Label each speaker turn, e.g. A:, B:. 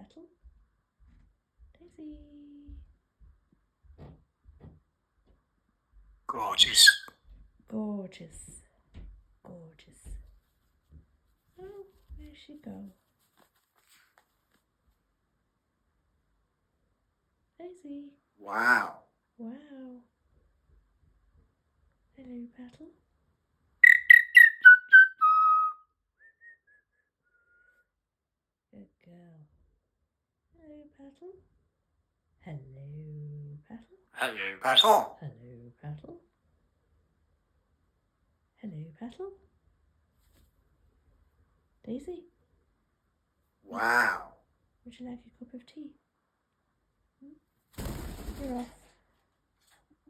A: Petal. Daisy.
B: Gorgeous.
A: Gorgeous. Gorgeous. Oh, where'd she go? Daisy.
B: Wow.
A: Wow. Hello, Petal. Good girl. Hello, Petal. Hello, Petal.
B: Hello, Petal.
A: Hello, Petal. Hello, Petal. Daisy,
B: Wow.
A: would you like a cup of tea? You're off.